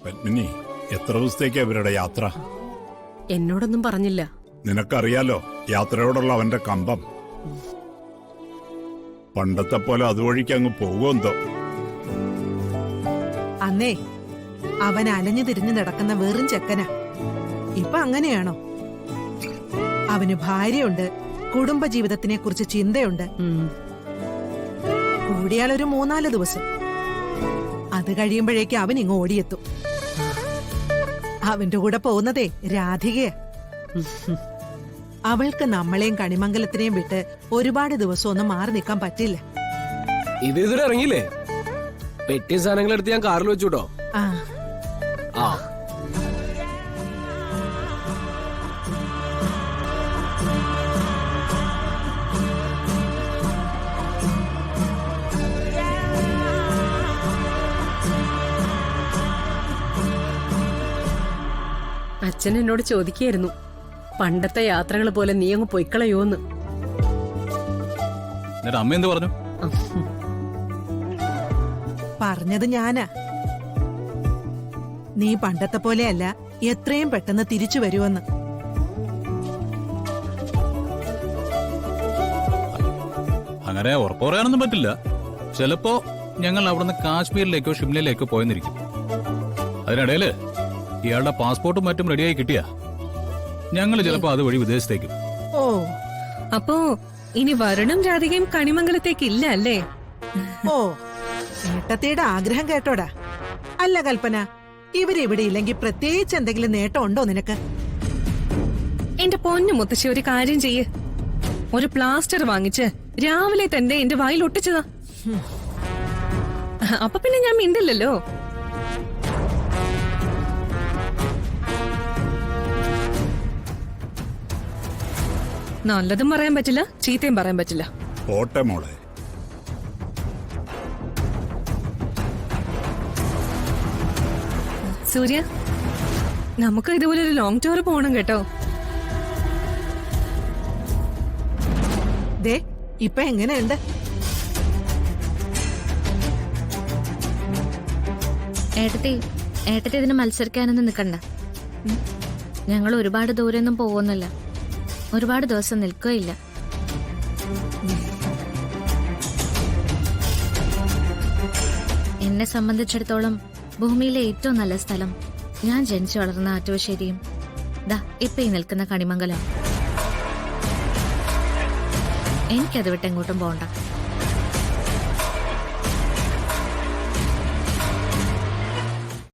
പത്മിനി, എത്ര ദിവസത്തേക്കാ ഇവരുടെ യാത്ര? എന്നോടൊന്നും പറഞ്ഞില്ല. നിനക്കറിയാലോ യാത്രയോടുള്ള അവന്റെ കമ്പം. പണ്ടത്തെ പോലെ അതുവഴിക്ക് അങ്ങ് പോകുമെന്തോ. അന്നേ അവൻ അലഞ്ഞു തിരിഞ്ഞു നടക്കുന്ന വെറും ചെക്കനാ. ഇപ്പൊ അങ്ങനെയാണോ? അവന് ഭാര്യയുണ്ട്, കുടുംബജീവിതത്തിനെ കുറിച്ച് ചിന്തയുണ്ട്. കൂടിയാൽ ഒരു 3-4 ദിവസം. അത് കഴിയുമ്പോഴേക്ക് അവൻ ഇങ്ങ് ഓടിയെത്തും. അവന്റെ കൂടെ പോകുന്നതേ രാധികയാ. അവൾക്ക് നമ്മളെയും കണിമംഗലത്തിനെയും വിട്ട് ഒരുപാട് ദിവസം ഒന്നും മാറി നിൽക്കാൻ പറ്റില്ല. ഇതുവരെ ഇറങ്ങിയില്ലേ? പെട്ടിയ സാധനങ്ങൾ എടുത്ത് ഞാൻ കാറിൽ വെച്ചുട്ടോ. ആ ആ അച്ഛൻ എന്നോട് ചോദിക്കായിരുന്നു, പണ്ടത്തെ യാത്രകൾ പോലെ നീ അങ്ങ് പൊയ്ക്കളയോന്ന്. അമ്മ എന്ത് പറഞ്ഞു? പറഞ്ഞത് ഞാനാ. നീ പണ്ടത്തെ പോലെയല്ല, എത്രയും പെട്ടെന്ന് തിരിച്ചു വരുമെന്ന്. അങ്ങനെ ഉറപ്പ് പറയാനൊന്നും പറ്റില്ല. ചിലപ്പോ ഞങ്ങൾ അവിടുന്ന് കാശ്മീരിലേക്കോ ഷിംലയിലേക്കോ പോയെന്നിരിക്കും. അതിനിടയില് ഇയാളുടെ പാസ്പോർട്ടും മറ്റും റെഡിയായി കിട്ടിയാ ഞങ്ങൾ ചിലപ്പോ അതുവഴി വിദേശത്തേക്കും. ഓ, അപ്പോ ഇനി വരുണും രാധികയും കണിമംഗലത്തേക്ക് ഇല്ല അല്ലേ? ഓ, ഏട്ടത്തിയുടെ ആഗ്രഹം കേട്ടോടാ. അല്ല കൽപ്പന, ഇവരിവിടെ ഇല്ലെങ്കിൽ പ്രത്യേകിച്ച് എന്തെങ്കിലും നേട്ടം ഉണ്ടോ നിനക്ക്? എന്റെ പൊന്നു മുത്തശ്ശി, ഒരു കാര്യം ചെയ്യ്. ഒരു പ്ലാസ്റ്റർ വാങ്ങിച്ച് രാവിലെ തന്നെ എന്റെ വായിൽ ഒട്ടിച്ചതാ. അപ്പൊ പിന്നെ ഞാൻ മിണ്ടില്ലല്ലോ. നല്ലതും പറയാൻ പറ്റില്ല, ചീത്തയും പറയാൻ പറ്റില്ല. പോട്ടെ മോളെ. സൂര്യ, നമുക്ക് ഇതുപോലെ ഒരു ലോങ് ടൂർ പോകണം കേട്ടോ. ദേ, ഇപ്പൊ എങ്ങനെയുണ്ട്? ഏട്ടത്തി ഇതിന് മത്സരിക്കാനൊന്നും നിൽക്കണ്ട. ഞങ്ങൾ ഒരുപാട് ദൂരമൊന്നും പോകുന്നില്ല, ഒരുപാട് ദിവസം നിൽക്കുകയില്ല. എന്നെ സംബന്ധിച്ചിടത്തോളം ഭൂമിയിലെ ഏറ്റവും നല്ല സ്ഥലം ഞാൻ ജനിച്ചു വളർന്ന ആറ്റുവശ്ശേരിയും ദാ ഇപ്പൊ ഈ നിൽക്കുന്ന കണിമംഗലം. എനിക്കത് വിട്ട് എങ്ങോട്ടും പോകണ്ട.